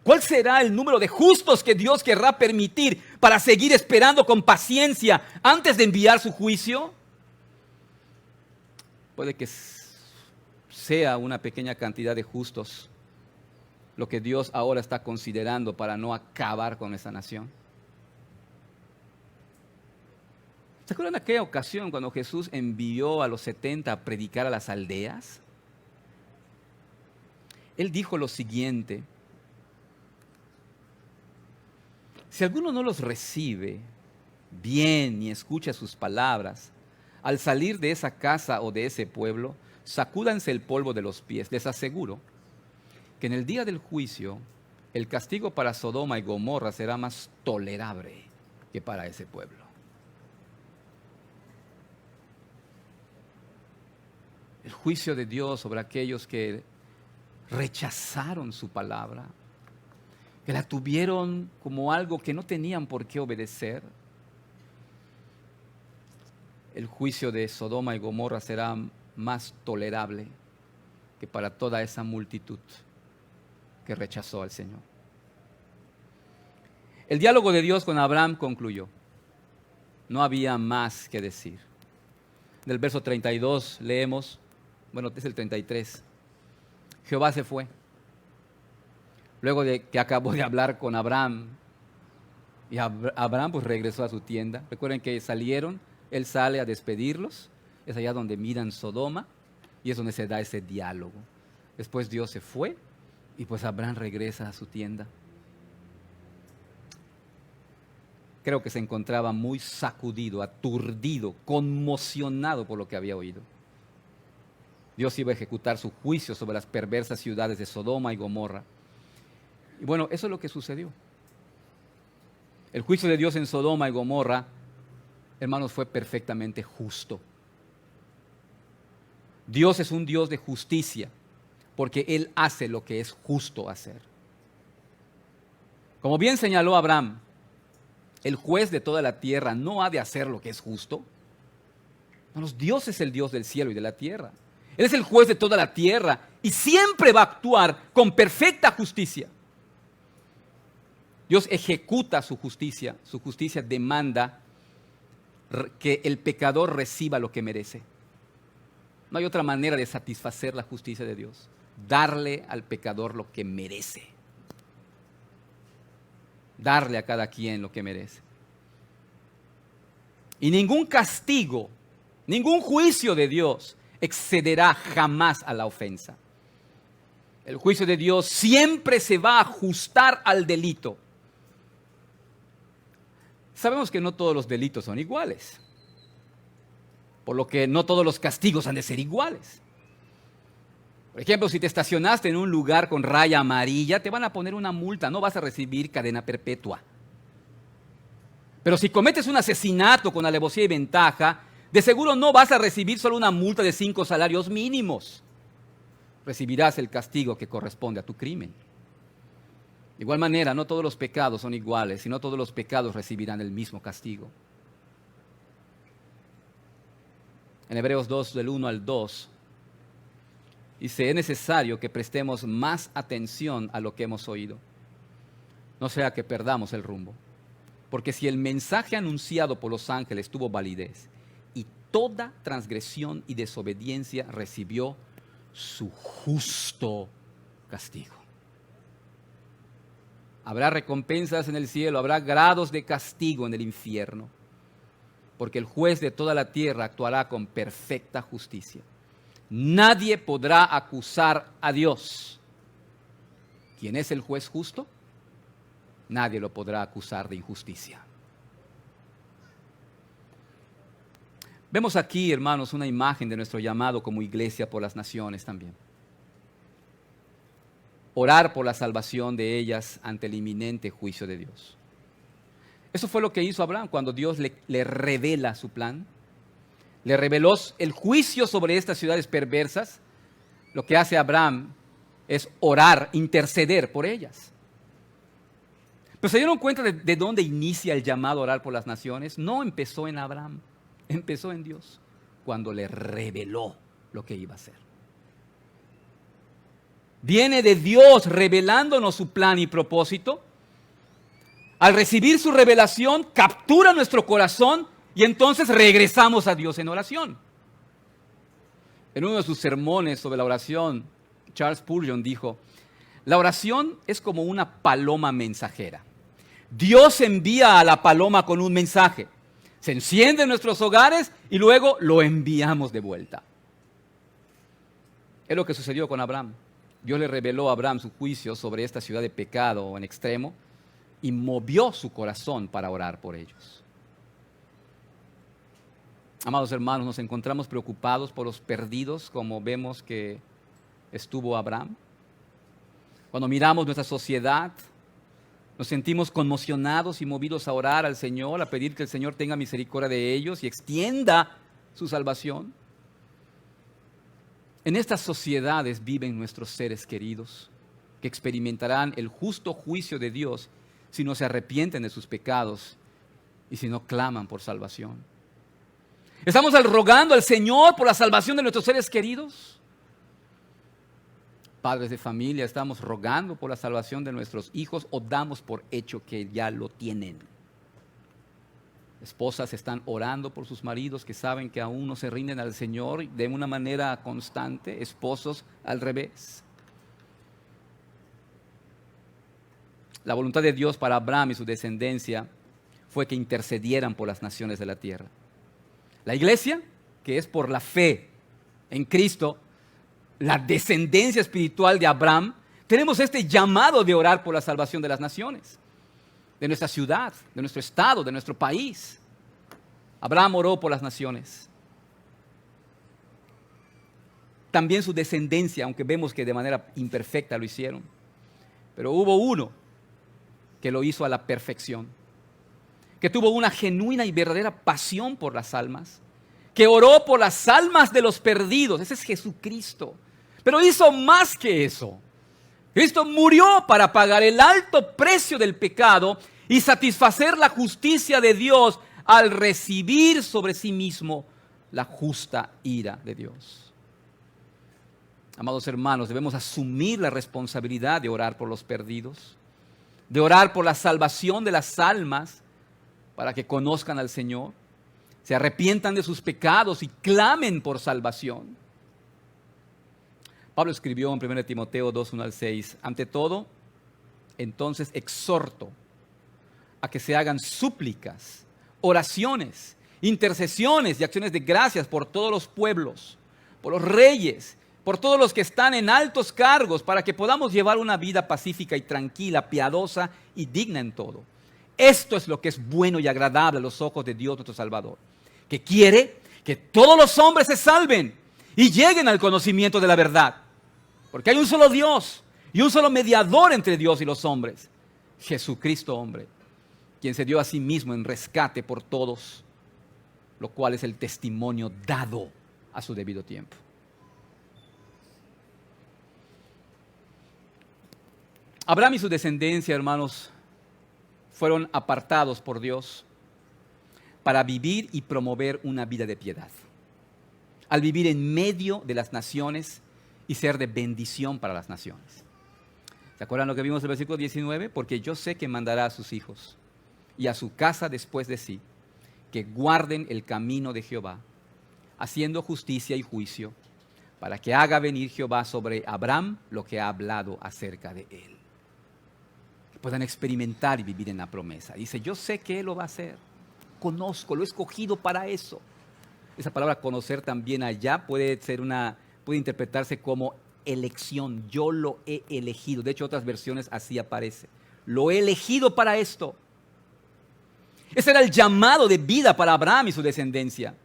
¿Cuál será el número de justos que Dios querrá permitir para seguir esperando con paciencia antes de enviar su juicio? Puede que sea una pequeña cantidad de justos lo que Dios ahora está considerando para no acabar con esa nación. ¿Se acuerdan de aquella ocasión cuando Jesús envió a los 70 a predicar a las aldeas? Él dijo lo siguiente: si alguno no los recibe bien ni escucha sus palabras, al salir de esa casa o de ese pueblo, sacúdanse el polvo de los pies. Les aseguro que en el día del juicio, el castigo para Sodoma y Gomorra será más tolerable que para ese pueblo. El juicio de Dios sobre aquellos que rechazaron su palabra, que la tuvieron como algo que no tenían por qué obedecer. El juicio de Sodoma y Gomorra será más tolerable que para toda esa multitud que rechazó al Señor. El diálogo de Dios con Abraham concluyó. No había más que decir. Del verso 32 leemos, bueno, es el 33. Jehová se fue. Luego de que acabó de hablar con Abraham, y Abraham pues regresó a su tienda. Recuerden que salieron, él sale a despedirlos, es allá donde miran Sodoma y es donde se da ese diálogo. Después Dios se fue y pues Abraham regresa a su tienda. Creo que se encontraba muy sacudido, aturdido, conmocionado por lo que había oído. Dios iba a ejecutar su juicio sobre las perversas ciudades de Sodoma y Gomorra. Y bueno, eso es lo que sucedió. El juicio de Dios en Sodoma y Gomorra, hermanos, fue perfectamente justo. Dios es un Dios de justicia, porque Él hace lo que es justo hacer. Como bien señaló Abraham, el juez de toda la tierra no ha de hacer lo que es justo. Hermanos, Dios es el Dios del cielo y de la tierra. Él es el juez de toda la tierra y siempre va a actuar con perfecta justicia. Dios ejecuta su justicia demanda que el pecador reciba lo que merece. No hay otra manera de satisfacer la justicia de Dios, darle al pecador lo que merece, darle a cada quien lo que merece. Y ningún castigo, ningún juicio de Dios excederá jamás a la ofensa. El juicio de Dios siempre se va a ajustar al delito. Sabemos que no todos los delitos son iguales, por lo que no todos los castigos han de ser iguales. Por ejemplo, si te estacionaste en un lugar con raya amarilla, te van a poner una multa, no vas a recibir cadena perpetua. Pero si cometes un asesinato con alevosía y ventaja, de seguro no vas a recibir solo una multa de 5 salarios mínimos. Recibirás el castigo que corresponde a tu crimen. De igual manera, no todos los pecados son iguales, y no todos los pecados recibirán el mismo castigo. En Hebreos 2, del 1 al 2, dice: es necesario que prestemos más atención a lo que hemos oído, no sea que perdamos el rumbo. Porque si el mensaje anunciado por los ángeles tuvo validez, y toda transgresión y desobediencia recibió su justo castigo, habrá recompensas en el cielo, habrá grados de castigo en el infierno, porque el juez de toda la tierra actuará con perfecta justicia. Nadie podrá acusar a Dios. ¿Quién es el juez justo? Nadie lo podrá acusar de injusticia. Vemos aquí, hermanos, una imagen de nuestro llamado como iglesia por las naciones también. Orar por la salvación de ellas ante el inminente juicio de Dios. Eso fue lo que hizo Abraham cuando Dios le revela su plan. Le reveló el juicio sobre estas ciudades perversas. Lo que hace Abraham es orar, interceder por ellas. Pero ¿se dieron cuenta de dónde inicia el llamado a orar por las naciones? No empezó en Abraham, empezó en Dios, cuando le reveló lo que iba a hacer. Viene de Dios revelándonos su plan y propósito. Al recibir su revelación, captura nuestro corazón y entonces regresamos a Dios en oración. En uno de sus sermones sobre la oración, Charles Spurgeon dijo: la oración es como una paloma mensajera. Dios envía a la paloma con un mensaje. Se enciende en nuestros hogares y luego lo enviamos de vuelta. Es lo que sucedió con Abraham. Dios le reveló a Abraham su juicio sobre esta ciudad de pecado en extremo y movió su corazón para orar por ellos. Amados hermanos, nos encontramos preocupados por los perdidos, como vemos que estuvo Abraham. Cuando miramos nuestra sociedad, nos sentimos conmocionados y movidos a orar al Señor, a pedir que el Señor tenga misericordia de ellos y extienda su salvación. En estas sociedades viven nuestros seres queridos, que experimentarán el justo juicio de Dios si no se arrepienten de sus pecados y si no claman por salvación. ¿Estamos rogando al Señor por la salvación de nuestros seres queridos? Padres de familia, ¿estamos rogando por la salvación de nuestros hijos o damos por hecho que ya lo tienen? Esposas están orando por sus maridos que saben que aún no se rinden al Señor de una manera constante. Esposos al revés. La voluntad de Dios para Abraham y su descendencia fue que intercedieran por las naciones de la tierra. La iglesia, que es por la fe en Cristo, la descendencia espiritual de Abraham, tenemos este llamado de orar por la salvación de las naciones, de nuestra ciudad, de nuestro estado, de nuestro país. Abraham oró por las naciones. También su descendencia, aunque vemos que de manera imperfecta lo hicieron. Pero hubo uno que lo hizo a la perfección, que tuvo una genuina y verdadera pasión por las almas, que oró por las almas de los perdidos. Ese es Jesucristo. Pero hizo más que eso. Cristo murió para pagar el alto precio del pecado y satisfacer la justicia de Dios al recibir sobre sí mismo la justa ira de Dios. Amados hermanos, debemos asumir la responsabilidad de orar por los perdidos, de orar por la salvación de las almas para que conozcan al Señor, se arrepientan de sus pecados y clamen por salvación. Pablo escribió en 1 Timoteo 2, 1 al 6, ante todo, entonces exhorto a que se hagan súplicas, oraciones, intercesiones y acciones de gracias por todos los pueblos, por los reyes, por todos los que están en altos cargos, para que podamos llevar una vida pacífica y tranquila, piadosa y digna en todo. Esto es lo que es bueno y agradable a los ojos de Dios nuestro Salvador, que quiere que todos los hombres se salven y lleguen al conocimiento de la verdad. Porque hay un solo Dios y un solo mediador entre Dios y los hombres, Jesucristo hombre, quien se dio a sí mismo en rescate por todos, lo cual es el testimonio dado a su debido tiempo. Abraham y su descendencia, hermanos, fueron apartados por Dios para vivir y promover una vida de piedad, al vivir en medio de las naciones y ser de bendición para las naciones. ¿Se acuerdan lo que vimos en el versículo 19? Porque yo sé que mandará a sus hijos y a su casa después de sí, que guarden el camino de Jehová, haciendo justicia y juicio, para que haga venir Jehová sobre Abraham lo que ha hablado acerca de él. Que puedan experimentar y vivir en la promesa. Dice, yo sé que él lo va a hacer. Conozco, lo he escogido para eso. Esa palabra conocer también allá puede interpretarse como elección. Yo lo he elegido. De hecho, otras versiones así aparece. Lo he elegido para esto. Ese era el llamado de vida para Abraham y su descendencia.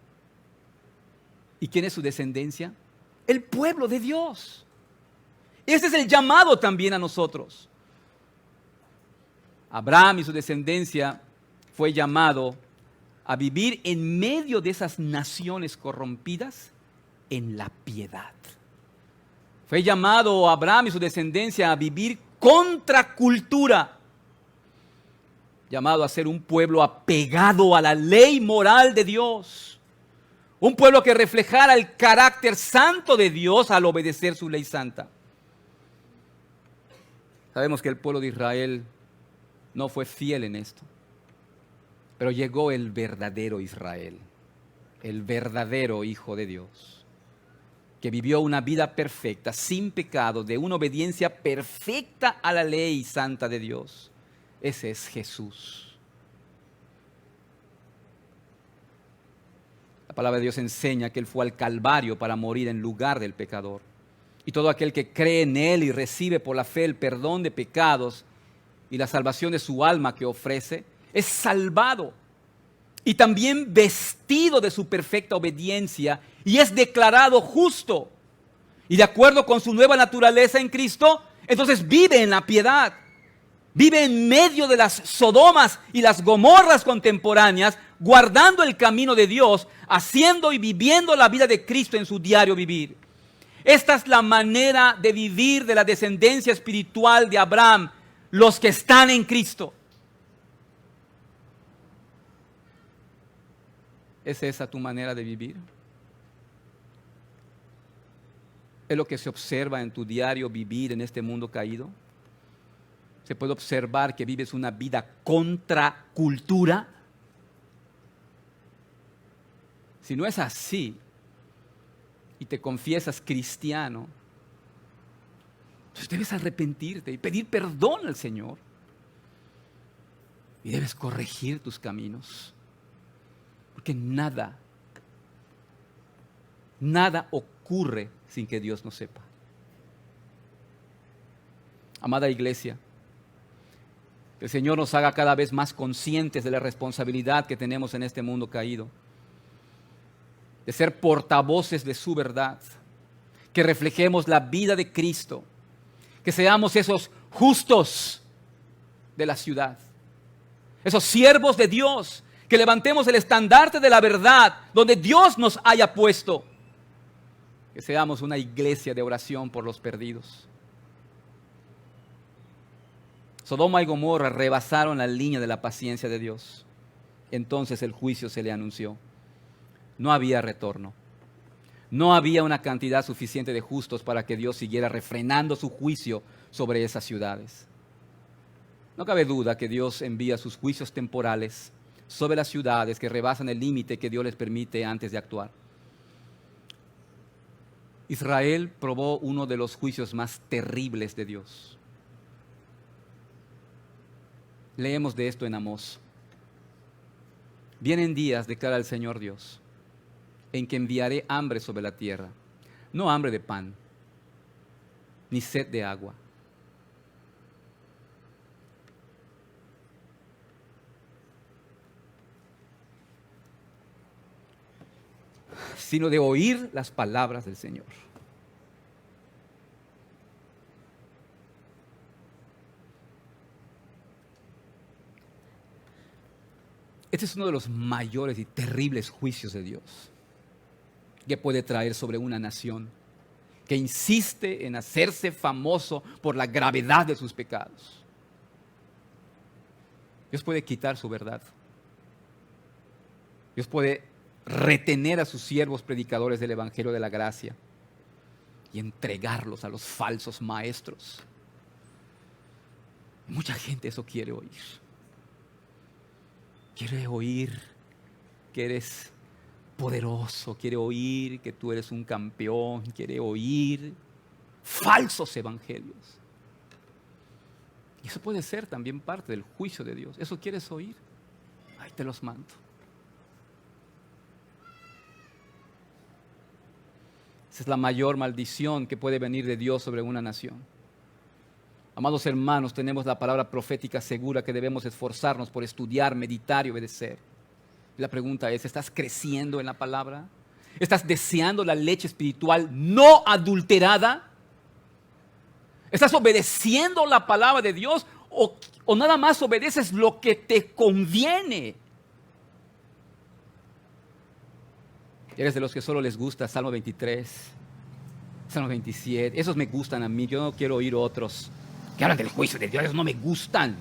¿Y quién es su descendencia? El pueblo de Dios. Ese es el llamado también a nosotros. Abraham y su descendencia fue llamado a vivir en medio de esas naciones corrompidas en la piedad. Fue llamado Abraham y su descendencia a vivir contra cultura, llamado a ser un pueblo apegado a la ley moral de Dios, un pueblo que reflejara el carácter santo de Dios al obedecer su ley santa. Sabemos que el pueblo de Israel no fue fiel en esto, pero llegó el verdadero Israel, el verdadero Hijo de Dios, que vivió una vida perfecta, sin pecado, de una obediencia perfecta a la ley santa de Dios. Ese es Jesús. La palabra de Dios enseña que Él fue al Calvario para morir en lugar del pecador. Y todo aquel que cree en Él y recibe por la fe el perdón de pecados y la salvación de su alma que ofrece, es salvado y también vestido de su perfecta obediencia y es declarado justo. Y de acuerdo con su nueva naturaleza en Cristo, entonces vive en la piedad. Vive en medio de las Sodomas y las Gomorras contemporáneas, guardando el camino de Dios, haciendo y viviendo la vida de Cristo en su diario vivir. Esta es la manera de vivir de la descendencia espiritual de Abraham, los que están en Cristo. ¿Es esa tu manera de vivir? ¿Es lo que se observa en tu diario vivir en este mundo caído? Se puede observar que vives una vida contra cultura. Si no es así y te confiesas cristiano, entonces debes arrepentirte y pedir perdón al Señor. Y debes corregir tus caminos. Porque nada ocurre sin que Dios no sepa. Amada iglesia, que el Señor nos haga cada vez más conscientes de la responsabilidad que tenemos en este mundo caído, de ser portavoces de su verdad, que reflejemos la vida de Cristo, que seamos esos justos de la ciudad, esos siervos de Dios, que levantemos el estandarte de la verdad donde Dios nos haya puesto, que seamos una iglesia de oración por los perdidos. Sodoma y Gomorra rebasaron la línea de la paciencia de Dios. Entonces el juicio se le anunció. No había retorno. No había una cantidad suficiente de justos para que Dios siguiera refrenando su juicio sobre esas ciudades. No cabe duda que Dios envía sus juicios temporales sobre las ciudades que rebasan el límite que Dios les permite antes de actuar. Israel probó uno de los juicios más terribles de Dios. Leemos de esto en Amós. Vienen días, declara el Señor Dios, en que enviaré hambre sobre la tierra, no hambre de pan, ni sed de agua, sino de oír las palabras del Señor. Este es uno de los mayores y terribles juicios de Dios que puede traer sobre una nación que insiste en hacerse famoso por la gravedad de sus pecados. Dios puede quitar su verdad. Dios puede retener a sus siervos predicadores del Evangelio de la gracia y entregarlos a los falsos maestros. Mucha gente eso quiere oír. Quiere oír que eres poderoso, quiere oír que tú eres un campeón, quiere oír falsos evangelios. Y eso puede ser también parte del juicio de Dios. ¿Eso quieres oír? Ahí te los mando. Esa es la mayor maldición que puede venir de Dios sobre una nación. Amados hermanos, tenemos la palabra profética segura que debemos esforzarnos por estudiar, meditar y obedecer. La pregunta es, ¿estás creciendo en la palabra? ¿Estás deseando la leche espiritual no adulterada? ¿Estás obedeciendo la palabra de Dios o nada más obedeces lo que te conviene? ¿Eres de los que solo les gusta Salmo 23, Salmo 27? Esos me gustan a mí, yo no quiero oír otros que hablan del juicio de Dios, esos no me gustan.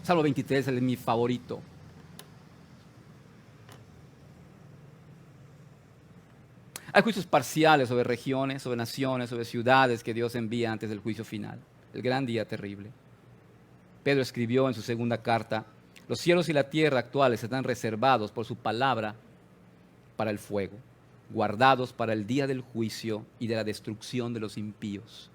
Salmo 23 es mi favorito. Hay juicios parciales sobre regiones, sobre naciones, sobre ciudades que Dios envía antes del juicio final, el gran día terrible. Pedro escribió en su segunda carta, los cielos y la tierra actuales están reservados por su palabra para el fuego, guardados para el día del juicio y de la destrucción de los impíos.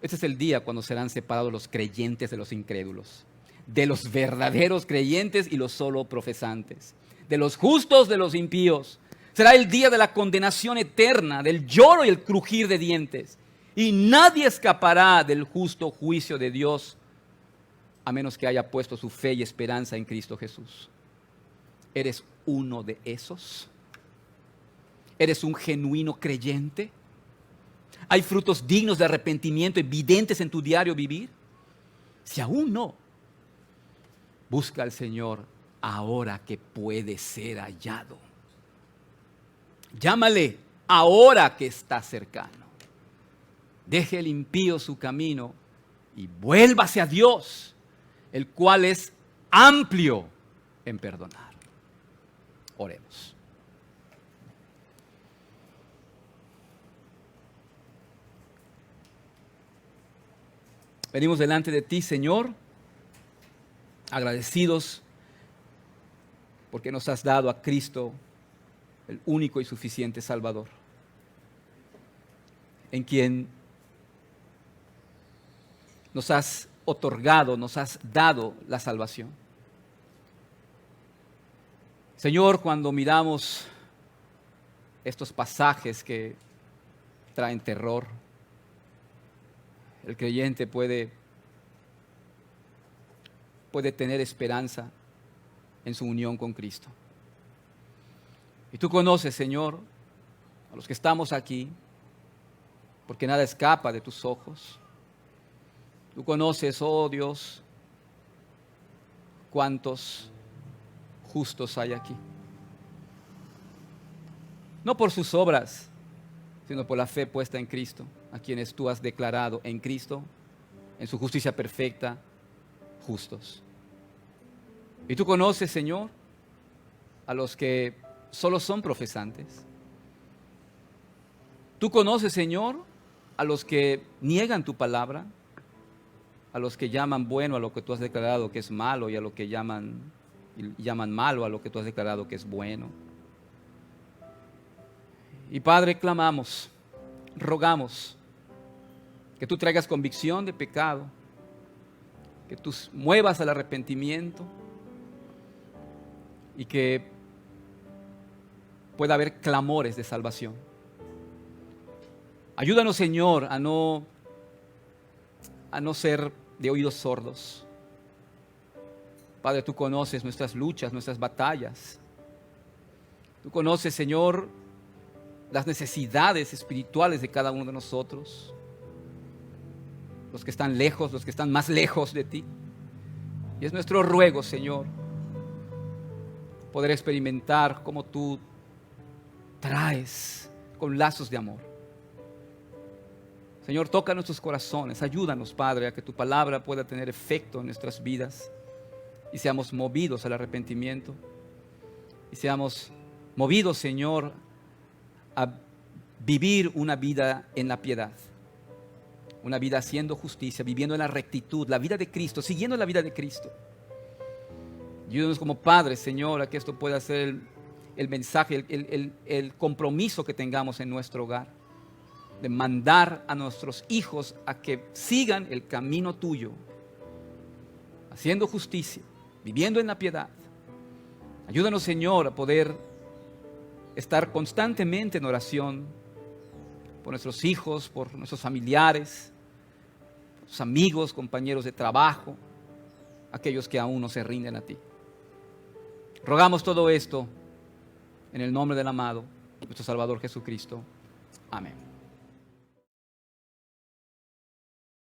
Este es el día cuando serán separados los creyentes de los incrédulos, de los verdaderos creyentes y los solo profesantes, de los justos de los impíos. Será el día de la condenación eterna, del lloro y el crujir de dientes. Y nadie escapará del justo juicio de Dios a menos que haya puesto su fe y esperanza en Cristo Jesús. ¿Eres uno de esos? ¿Eres un genuino creyente? ¿Hay frutos dignos de arrepentimiento evidentes en tu diario vivir? Si aún no, busca al Señor ahora que puede ser hallado. Llámale ahora que está cercano. Deje el impío su camino y vuélvase a Dios, el cual es amplio en perdonar. Oremos. Venimos delante de ti, Señor, agradecidos porque nos has dado a Cristo, el único y suficiente Salvador, en quien nos has otorgado, nos has dado la salvación. Señor, cuando miramos estos pasajes que traen terror, el creyente puede tener esperanza en su unión con Cristo. Y tú conoces, Señor, a los que estamos aquí, porque nada escapa de tus ojos. Tú conoces, oh Dios, cuántos justos hay aquí. No por sus obras, sino por la fe puesta en Cristo, a quienes tú has declarado en Cristo, en su justicia perfecta, justos. Y tú conoces, Señor, a los que solo son profesantes. Tú conoces, Señor, a los que niegan tu palabra, a los que llaman bueno a lo que tú has declarado que es malo y a lo que llaman malo a lo que tú has declarado que es bueno. Y Padre, clamamos, rogamos que tú traigas convicción de pecado, que tú muevas al arrepentimiento y que pueda haber clamores de salvación. Ayúdanos, Señor, a no ser de oídos sordos. Padre, tú conoces nuestras luchas, nuestras batallas. Tú conoces, Señor, las necesidades espirituales de cada uno de nosotros. Los que están lejos, los que están más lejos de ti. Y es nuestro ruego, Señor, poder experimentar cómo tú traes con lazos de amor. Señor, toca nuestros corazones, ayúdanos, Padre, a que tu palabra pueda tener efecto en nuestras vidas y seamos movidos al arrepentimiento y seamos movidos, Señor, a vivir una vida en la piedad, una vida haciendo justicia, viviendo en la rectitud, la vida de Cristo, siguiendo la vida de Cristo. Ayúdanos como padres, Señor, a que esto pueda ser el mensaje, el compromiso que tengamos en nuestro hogar, de mandar a nuestros hijos a que sigan el camino tuyo, haciendo justicia, viviendo en la piedad. Ayúdanos, Señor, a poder estar constantemente en oración por nuestros hijos, por nuestros familiares, por sus amigos, compañeros de trabajo, aquellos que aún no se rinden a ti. Rogamos todo esto en el nombre del amado, nuestro Salvador Jesucristo. Amén.